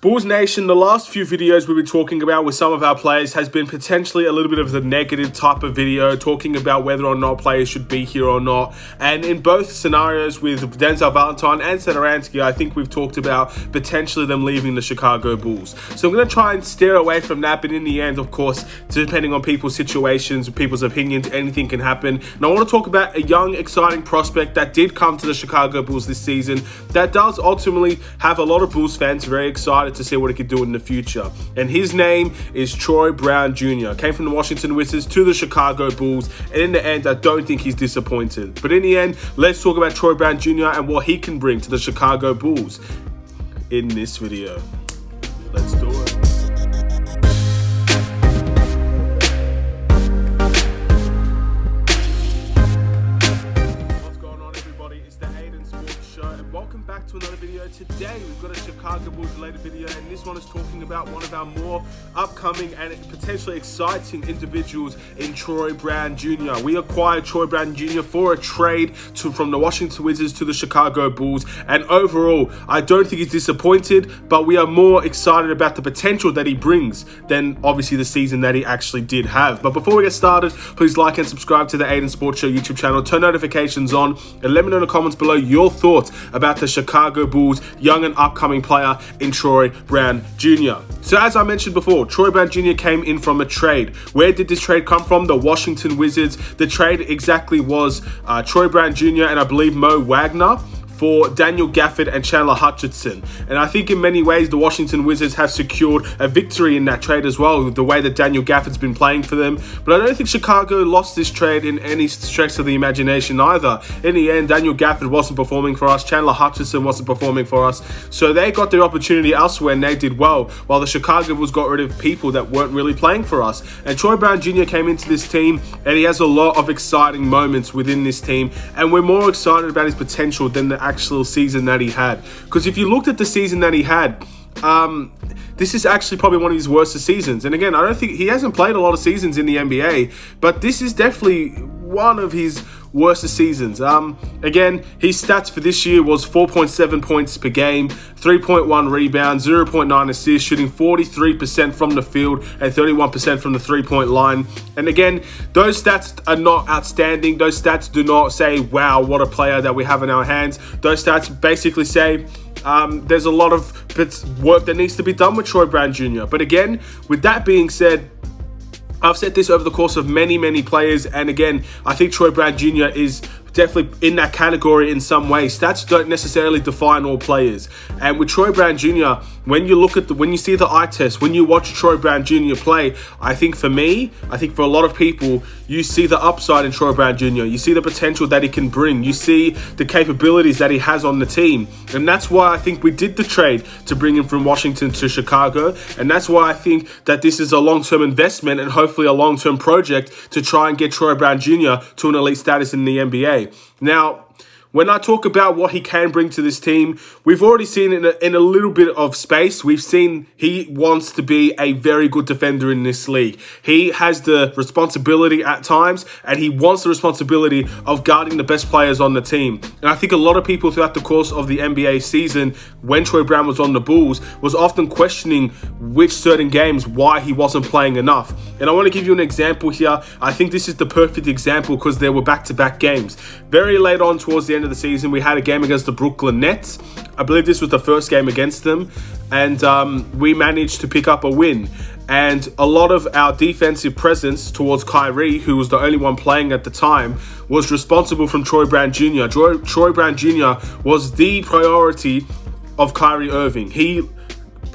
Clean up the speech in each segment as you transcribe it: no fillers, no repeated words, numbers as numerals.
Bulls Nation, the last few videos we've been talking about with some of our players has been potentially a little bit of the negative type of video, talking about whether or not players should be here or not. And in both scenarios with Denzel Valentine and Satoransky, I think we've talked about potentially them leaving the Chicago Bulls. So I'm going to try and steer away from that, but in the end, of course, depending on people's situations, people's opinions, anything can happen. And I want to talk about a young, exciting prospect that did come to the Chicago Bulls this season that does ultimately have a lot of Bulls fans very excited to see what he could do in the future. And his name is Troy Brown Jr. Came from the Washington Wizards to the Chicago Bulls, and in the end, I don't think he's disappointed. But in the end, let's talk about Troy Brown Jr. and what he can bring to the Chicago Bulls in this video. Let's do it. Welcome back to another video. Today we've got a Chicago Bulls related video, and this one is talking about one of our more upcoming and potentially exciting individuals in Troy Brown Jr. We acquired Troy Brown Jr. for a trade from the Washington Wizards to the Chicago Bulls, and overall I don't think he's disappointed, but we are more excited about the potential that he brings than obviously the season that he actually did have. But before we get started, please like and subscribe to the Aidan Sports Show YouTube channel, turn notifications on, and let me know in the comments below your thoughts about the Chicago Bulls young and upcoming player in Troy Brown Jr. So as I mentioned before, Troy Brown Jr. came in from a trade. Where did this trade come from? The Washington Wizards. The trade exactly was Troy Brown Jr. and I believe Mo Wagner for Daniel Gafford and Chandler Hutchinson. And I think in many ways the Washington Wizards have secured a victory in that trade as well, the way that Daniel Gafford's been playing for them. But I don't think Chicago lost this trade in any stretch of the imagination either. In the end, Daniel Gafford wasn't performing for us, Chandler Hutchinson wasn't performing for us, so they got their opportunity elsewhere and they did well, while the Chicago Bulls got rid of people that weren't really playing for us. And Troy Brown Jr. came into this team and he has a lot of exciting moments within this team, and we're more excited about his potential than the actual season that he had. Because if you looked at the season that he had, this is actually probably one of his worst seasons. And again, I don't think he hasn't played a lot of seasons in the NBA, but this is definitely one of his worst seasons. Again, his stats for this year was 4.7 points per game, 3.1 rebounds, 0.9 assists, shooting 43% from the field and 31% from the three-point line. And again, those stats are not outstanding. Those stats do not say, wow, what a player that we have in our hands. Those stats basically say there's a lot of work that needs to be done with Troy Brown Jr. But again, with that being said, I've said this over the course of many players, and again, I think Troy Brown Jr. is definitely in that category in some way. Stats don't necessarily define all players. And with Troy Brown Jr., when you look at when you see the eye test, when you watch Troy Brown Jr. play, I think for a lot of people, you see the upside in Troy Brown Jr. You see the potential that he can bring. You see the capabilities that he has on the team. And that's why I think we did the trade to bring him from Washington to Chicago. And that's why I think that this is a long-term investment and hopefully a long-term project to try and get Troy Brown Jr. to an elite status in the NBA. Now, when I talk about what he can bring to this team, we've already seen in a little bit of space, we've seen he wants to be a very good defender in this league. He has the responsibility at times, and he wants the responsibility of guarding the best players on the team. And I think a lot of people throughout the course of the NBA season, when Troy Brown was on the Bulls, was often questioning which certain games, why he wasn't playing enough. And I want to give you an example here. I think this is the perfect example because there were back-to-back games. Very late on towards the end of the season, we had a game against the Brooklyn Nets. I believe this was the first game against them, and we managed to pick up a win. And a lot of our defensive presence towards Kyrie, who was the only one playing at the time, was responsible from Troy Brown Jr. Troy Brown Jr. was the priority of Kyrie Irving. He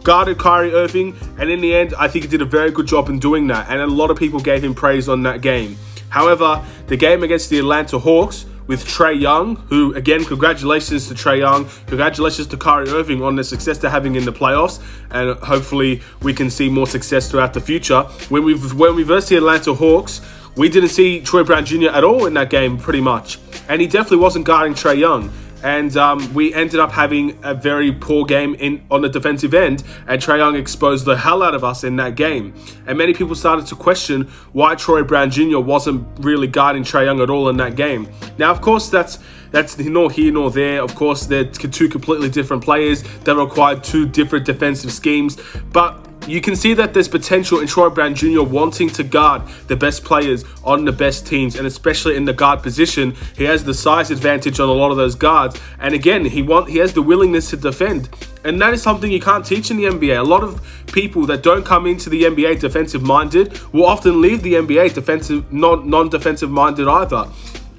guarded Kyrie Irving, and in the end, I think he did a very good job in doing that, and a lot of people gave him praise on that game. However, the game against the Atlanta Hawks with Trae Young, who, again, congratulations to Trae Young, congratulations to Kyrie Irving on the success they're having in the playoffs, and hopefully we can see more success throughout the future. When we versed the Atlanta Hawks, we didn't see Troy Brown Jr. at all in that game, pretty much, and he definitely wasn't guarding Trae Young. And we ended up having a very poor game on the defensive end, and Trae Young exposed the hell out of us in that game. And many people started to question why Troy Brown Jr. wasn't really guarding Trae Young at all in that game. Now, of course, that's That's nor here nor there. Of course, they're two completely different players that require two different defensive schemes. But you can see that there's potential in Troy Brown Jr. wanting to guard the best players on the best teams, and especially in the guard position. He has the size advantage on a lot of those guards. And again, he has the willingness to defend. And that is something you can't teach in the NBA. A lot of people that don't come into the NBA defensive-minded will often leave the NBA non-defensive minded either.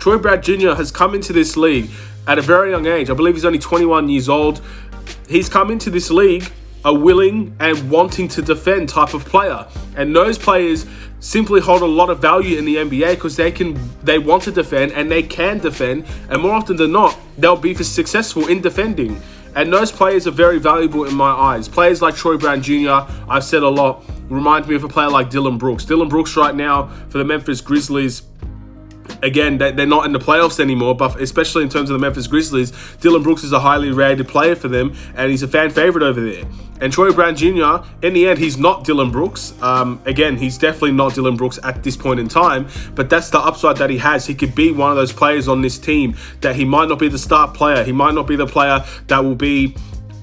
Troy Brown Jr. has come into this league at a very young age. I believe he's only 21 years old. He's come into this league a willing and wanting to defend type of player. And those players simply hold a lot of value in the NBA because they want to defend and they can defend. And more often than not, they'll be successful in defending. And those players are very valuable in my eyes. Players like Troy Brown Jr., I've said a lot, remind me of a player like Dillon Brooks. Dillon Brooks right now for the Memphis Grizzlies, again, they're not in the playoffs anymore, but especially in terms of the Memphis Grizzlies, Dillon Brooks is a highly rated player for them, and he's a fan favorite over there. And Troy Brown Jr., in the end, he's not Dillon Brooks. Again, he's definitely not Dillon Brooks at this point in time, but that's the upside that he has. He could be one of those players on this team that he might not be the star player. He might not be the player that will be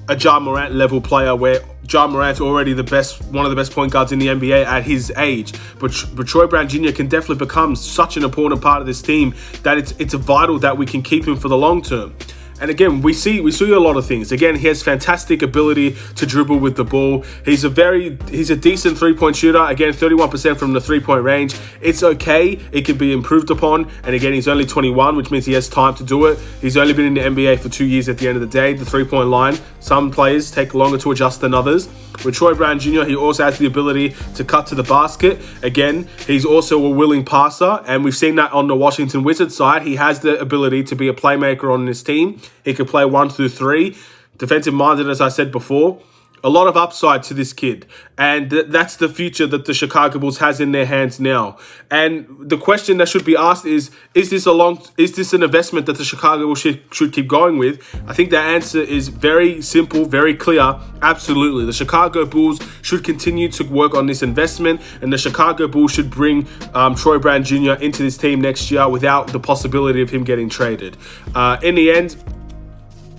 a Ja Morant level player where Ja Morant's already one of the best point guards in the NBA at his age. But Troy Brown Jr. can definitely become such an important part of this team that it's vital that we can keep him for the long term. And again, we see a lot of things. Again, he has fantastic ability to dribble with the ball. He's a decent three-point shooter. Again, 31% from the three-point range. It's okay. It can be improved upon. And again, he's only 21, which means he has time to do it. He's only been in the NBA for 2 years at the end of the day. The three-point line, some players take longer to adjust than others. With Troy Brown Jr., he also has the ability to cut to the basket. Again, he's also a willing passer, and we've seen that on the Washington Wizards side. He has the ability to be a playmaker on this team. He can play 1 through 3. Defensive minded, as I said before. A lot of upside to this kid. And that's the future that the Chicago Bulls has in their hands now. And the question that should be asked is this an investment that the Chicago Bulls should keep going with? I think the answer is very simple, very clear. Absolutely. The Chicago Bulls should continue to work on this investment, and the Chicago Bulls should bring Troy Brown Jr. into this team next year without the possibility of him getting traded. In the end,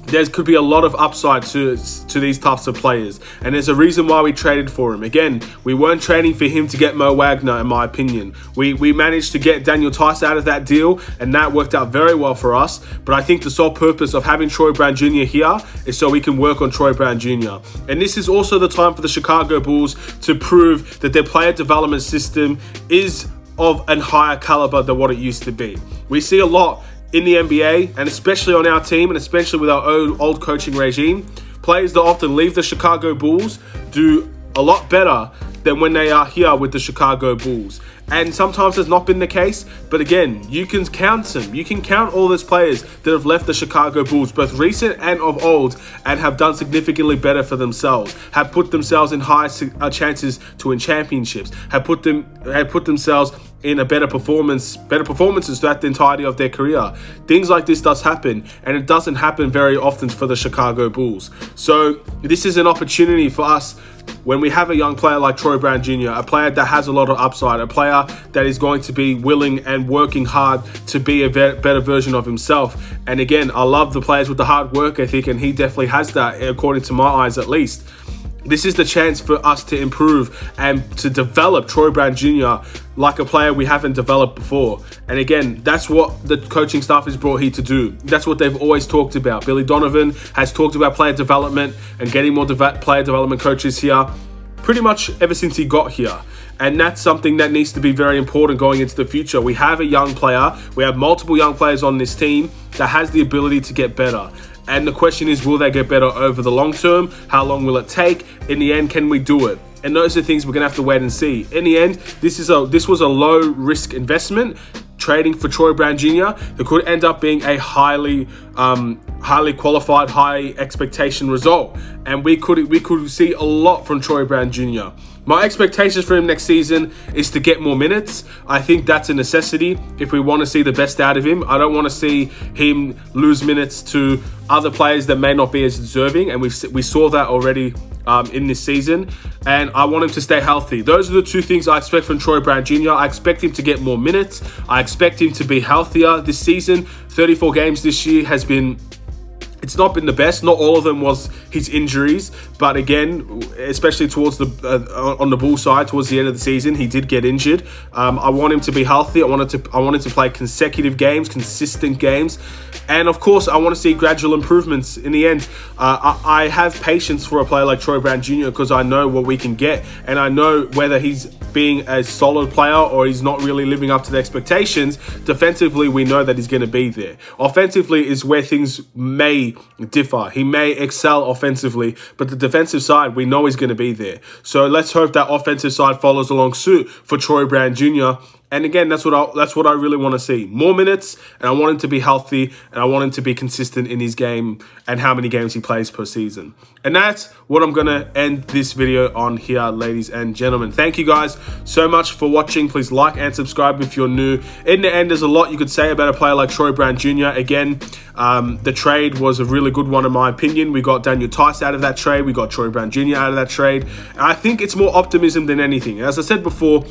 there could be a lot of upside to these types of players. And there's a reason why we traded for him. Again, we weren't trading for him to get Mo Wagner, in my opinion. We managed to get Daniel Tice out of that deal, and that worked out very well for us. But I think the sole purpose of having Troy Brown Jr. here is so we can work on Troy Brown Jr. And this is also the time for the Chicago Bulls to prove that their player development system is of a higher caliber than what it used to be. We see a lot in the NBA, and especially on our team, and especially with our old coaching regime, players that often leave the Chicago Bulls do a lot better than when they are here with the Chicago Bulls. And sometimes that's not been the case, but again, you can count them. You can count all those players that have left the Chicago Bulls, both recent and of old, and have done significantly better for themselves, have put themselves in higher chances to win championships, have put themselves in a better performances throughout the entirety of their career. Things like this does happen, and it doesn't happen very often for the Chicago Bulls. So this is an opportunity for us when we have a young player like Troy Brown Jr., a player that has a lot of upside, a player that is going to be willing and working hard to be a better version of himself. And again, I love the players with the hard work ethic, and he definitely has that, according to my eyes at least. This is the chance for us to improve and to develop Troy Brown Jr. like a player we haven't developed before. And again, that's what the coaching staff is brought here to do. That's what they've always talked about. Billy Donovan has talked about player development and getting more player development coaches here pretty much ever since he got here. And that's something that needs to be very important going into the future. We have a young player. We have multiple young players on this team that has the ability to get better. And the question is, will they get better over the long term? How long will it take? In the end, can we do it? And those are things we're going to have to wait and see. In the end, this was a low risk investment, trading for Troy Brown Jr. It could end up being a highly qualified, high expectation result. And we could see a lot from Troy Brown Jr. My expectations for him next season is to get more minutes. I think that's a necessity if we want to see the best out of him. I don't want to see him lose minutes to other players that may not be as deserving, and we saw that already in this season. And I want him to stay healthy. Those are the two things I expect from Troy Brown Jr. I expect him to get more minutes. I expect him to be healthier this season. 34 games this year has been... It's not been the best. Not all of them was his injuries, but again, especially towards the on the Bulls side, towards the end of the season, he did get injured. I want him to be healthy. I want him to play consecutive games, consistent games, and of course, I want to see gradual improvements. In the end, I have patience for a player like Troy Brown Jr. because I know what we can get, and I know whether he's being a solid player or he's not really living up to the expectations. Defensively, we know that he's going to be there. Offensively is where things may differ. He may excel offensively, but the defensive side, we know he's going to be there. So let's hope that offensive side follows along suit for Troy Brown Jr. And again, that's what I really want to see. More minutes, and I want him to be healthy, and I want him to be consistent in his game and how many games he plays per season. And that's what I'm going to end this video on here, ladies and gentlemen. Thank you guys so much for watching. Please like and subscribe if you're new. In the end, there's a lot you could say about a player like Troy Brown Jr. Again, the trade was a really good one in my opinion. We got Daniel Tice out of that trade. We got Troy Brown Jr. out of that trade. And I think it's more optimism than anything. As I said before,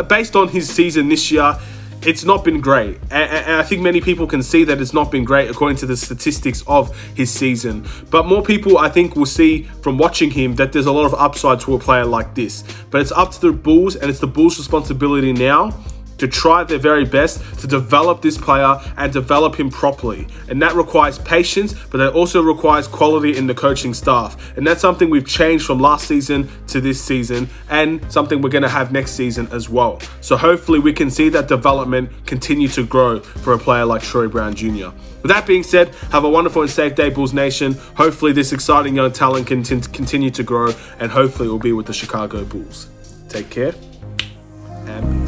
based on his season this year, it's not been great. And I think many people can see that it's not been great according to the statistics of his season. But more people, I think, will see from watching him that there's a lot of upside to a player like this. But it's up to the Bulls, and it's the Bulls' responsibility now to try their very best to develop this player and develop him properly. And that requires patience, but that also requires quality in the coaching staff. And that's something we've changed from last season to this season, and something we're going to have next season as well. So hopefully we can see that development continue to grow for a player like Troy Brown Jr. With that being said, have a wonderful and safe day, Bulls Nation. Hopefully this exciting young talent can continue to grow, and hopefully it will be with the Chicago Bulls. Take care, and